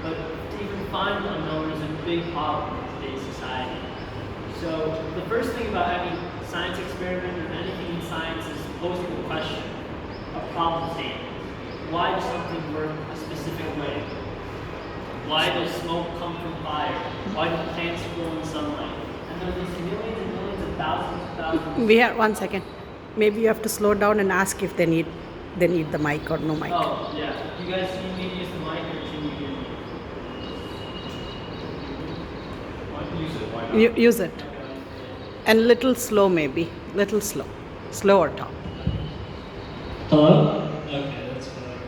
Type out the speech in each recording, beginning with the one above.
But to even find the unknown is a big problem in today's society. So the first thing about any science experiment or anything in science is posing a question, a problem statement. Why does something work a specific way? Why does smoke come from fire? Why do plants grow in sunlight? And there are these millions and millions of thousands. We have 1 second. Maybe you have to slow down and ask if they need the mic or no mic. Oh, yeah. You guys need me to use the mic or can you hear me? Use it, why not? Use it. And little slow maybe. Little slow. Slower talk. Hello? Okay, that's better.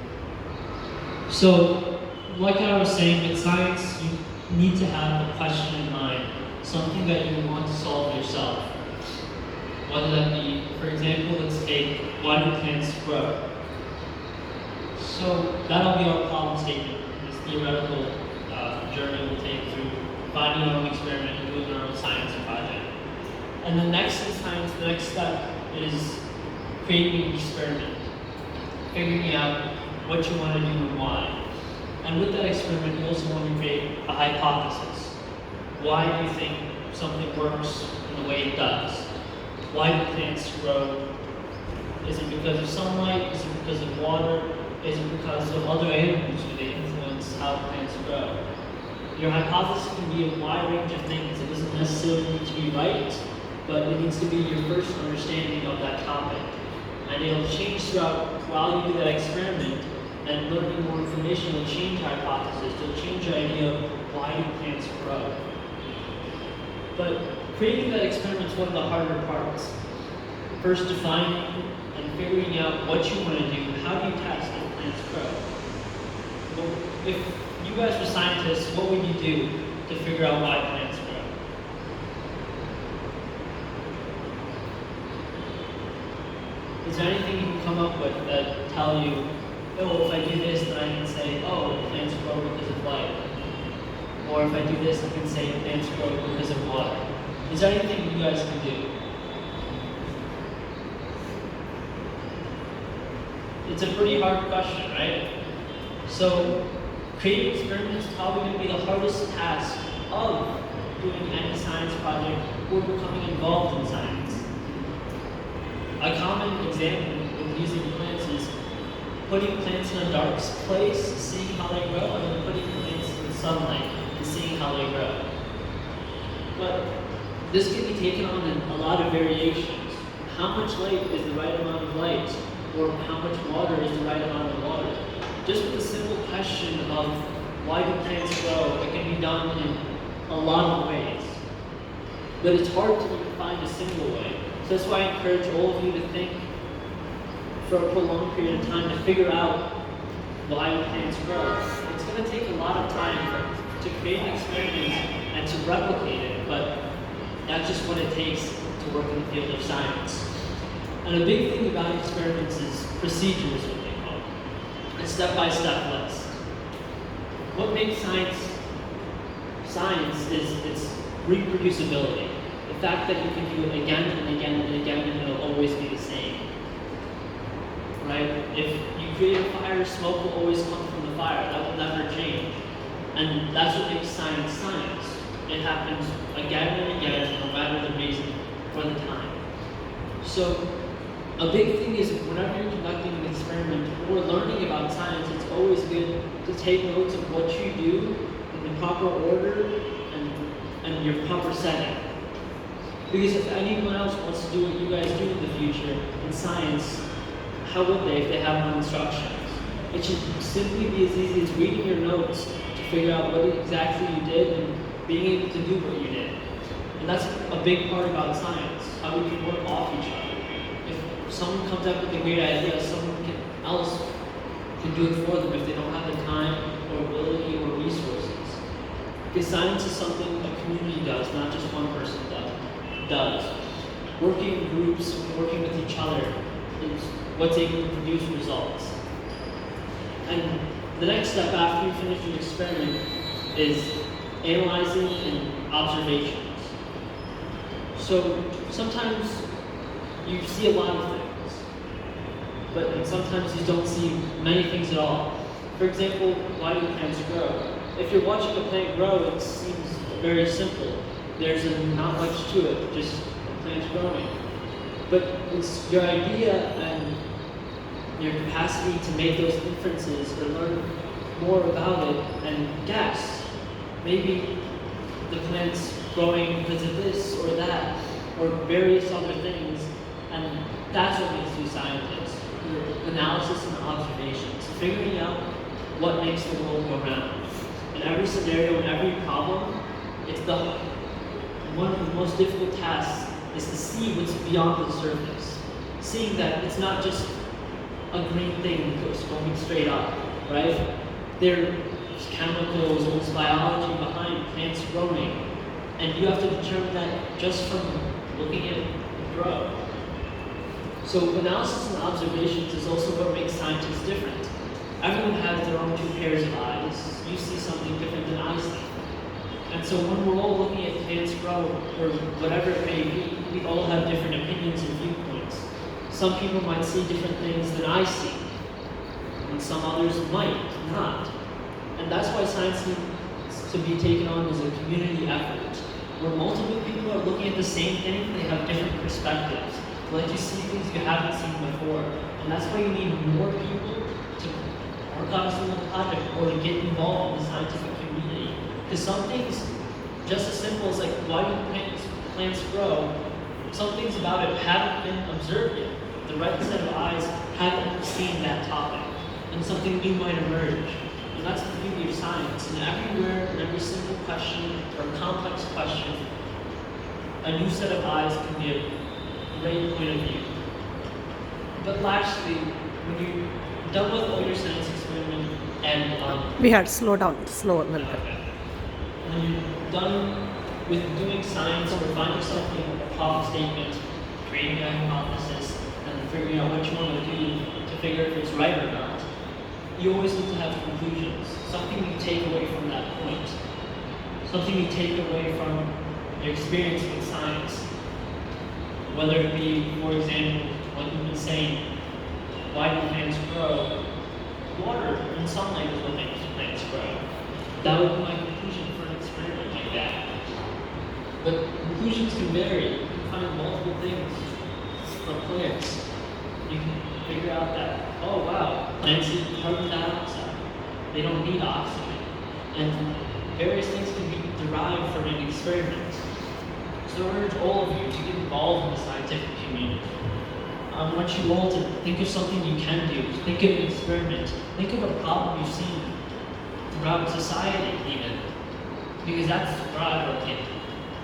So, like I was saying, with science, you need to have a question in mind, something that you want to solve yourself. Whether that be, for example, let's take, why do plants grow? So that'll be our problem statement, this theoretical journey we'll take through finding our own experiment and doing our own science project. And the next in science, the next step is creating an experiment, figuring out what you want to do and why. And with that experiment, you also want to create a hypothesis. Why do you think something works in the way it does? Why do plants grow? Is it because of sunlight? Is it because of water? Is it because of other animals? Do they influence how plants grow? Your hypothesis can be a wide range of things. It doesn't necessarily need to be right, but it needs to be your first understanding of that topic. And it'll change throughout while you do that experiment, and learning more information will change your hypothesis. It'll change your idea of why do plants grow. But creating that experiment is one of the harder parts. First, defining and figuring out what you want to do. How do you test if plants grow? Well, if you guys were scientists, what would you do to figure out why plants grow? Is there anything you can come up with that tell you, oh, if I do this, then I can say, oh, plants grow because of light. Or if I do this, I can say plants grow because of water. Is there anything you guys can do? It's a pretty hard question, right? So, creating experiments is probably going to be the hardest task of doing any science project or becoming involved in science. A common example with using plants is putting plants in a dark place, seeing how they grow, and then putting plants in sunlight and seeing how they grow. But this can be taken on in a lot of variations. How much light is the right amount of light? Or how much water is the right amount of water? Just with the simple question of why do plants grow, it can be done in a lot of ways. But it's hard to even find a single way. So that's why I encourage all of you to think for a prolonged period of time to figure out why do plants grow. It's going to take a lot of time to create an experiment and to replicate it, but that's just what it takes to work in the field of science. And a big thing about experiments is procedures, what they call it. A step-by-step list. What makes science is its reproducibility. The fact that you can do it again and again and again and it'll always be the same. Right? If you create a fire, smoke will always come from the fire. That will never change. And that's what makes science science. It happens again and again, no matter the reason for the time. So, a big thing is whenever you're conducting an experiment or learning about science, it's always good to take notes of what you do in the proper order and your proper setting. Because if anyone else wants to do what you guys do in the future in science, how would they if they have no instructions? It should simply be as easy as reading your notes to figure out what exactly you did and being able to do what you did. And that's a big part about science, how we can work off each other. If someone comes up with a great idea, someone else can do it for them if they don't have the time or ability or resources. Because science is something a community does, not just one person does. Working in groups, working with each other is what's able to produce results. And the next step after you finish your experiment is analyzing and observations. So sometimes you see a lot of things, but sometimes you don't see many things at all. For example, why do plants grow? if you're watching a plant grow, it seems very simple. There's not much to it, just a plant's growing. But it's your idea and your capacity to make those inferences or learn more about it and guess. Maybe the plant's growing because of this or that or various other things, and that's what makes you scientists. Your analysis and observations, figuring out what makes the world go round. In every scenario, in every problem, it's one of the most difficult tasks is to see what's beyond the surface. Seeing that it's not just a green thing that's going straight up, right? There's chemicals, there's biology behind plants growing, and you have to determine that just from looking at it grow. So analysis and observations is also what makes scientists different. Everyone has their own two pairs of eyes. You see something different than I see. And so when we're all looking at plants grow, or whatever it may be, we all have different opinions and viewpoints. Some people might see different things than I see, and some others might not. And that's why science needs to be taken on as a community effort, where multiple people are looking at the same thing, they have different perspectives. Let you see things you haven't seen before. And that's why you need more people to work on a single project or to get involved in the scientific community. Because some things, just as simple as like, why do plants grow, some things about it haven't been observed yet. The right set of eyes haven't seen that topic, and something new might emerge. And that's the beauty of science. And everywhere, in every simple question or complex question, a new set of eyes can be a great point of view. But lastly, when you're done with all your science experiment and Vihaar, slow down, slow a little bit. when you're done with doing science or finding something, a problem statement, creating a hypothesis, and figuring out what you want to do to figure if it's right or not, you always need to have conclusions. Something you take away from that point. Something you take away from your experience with science. Whether it be, for example, what you've been saying, why do plants grow? Water and sunlight is what makes plants grow. That would be my conclusion for an experiment like that. But conclusions can vary. You can find multiple things from plants. You can figure out that, oh wow, plants need carbon dioxide. They don't need oxygen. And various things can be derived from an experiment. So I urge all of you to get involved in the scientific community. I want you all to think of something you can do. Think of an experiment. Think of a problem you've seen throughout society even. Because that's where I look in.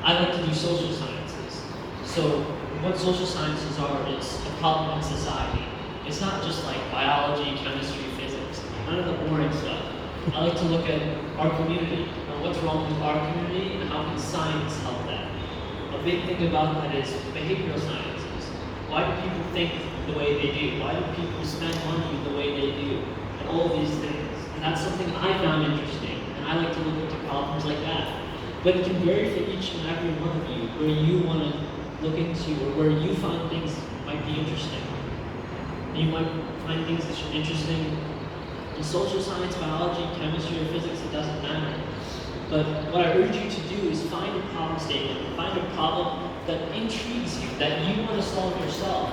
I like to do social sciences. So what social sciences are, it's a problem in society. It's not just like biology, chemistry, physics, none of the boring stuff. I like to look at our community and what's wrong with our community and how can science help that. A big thing about that is behavioral sciences. Why do people think the way they do? Why do people spend money the way they do? And all of these things. And that's something I found interesting. And I like to look into problems like that. But it can vary for each and every one of you, where you want to look into or where you find things might be interesting. You might find things that are interesting in social science, biology, chemistry, or physics, it doesn't matter. But what I urge you to do is find a problem statement, find a problem that intrigues you, that you want to solve yourself.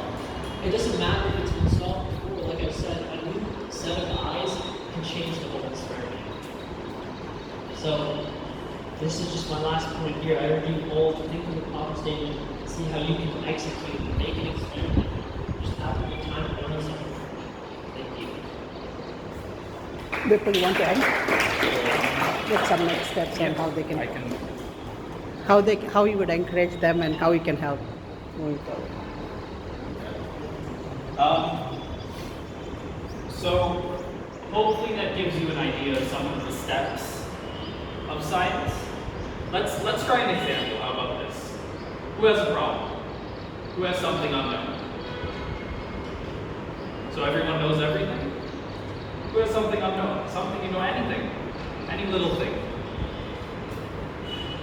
It doesn't matter if it's been solved before. Like I said, a new set of eyes can change the whole experiment. So this is just my last point here. I urge you all to think of the problem statement, see how you can execute and make an experiment. Just have a good time learning something. Thank you. People, you want to end? Get some next steps on how they can, I can. how you would encourage them and how you can help moving forward. So hopefully that gives you an idea of some of the steps of science. Let's try an example. How about this? Who has a problem? Who has something unknown? So everyone knows everything? Who has something unknown? Something you know anything? Any little thing?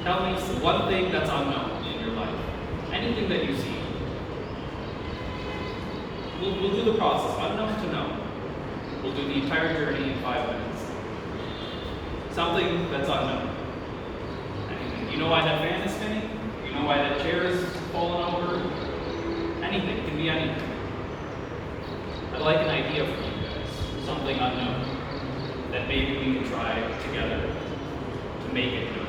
Tell me one thing that's unknown in your life. Anything that you see. We'll do the process, unknown to known. We'll do the entire journey in 5 minutes. Something that's unknown. Anything. You know why that fan is spinning? You know why that chair is falling over? Anything. It can be anything. I'd like an idea from you guys. Something unknown that maybe we can try together to make it known.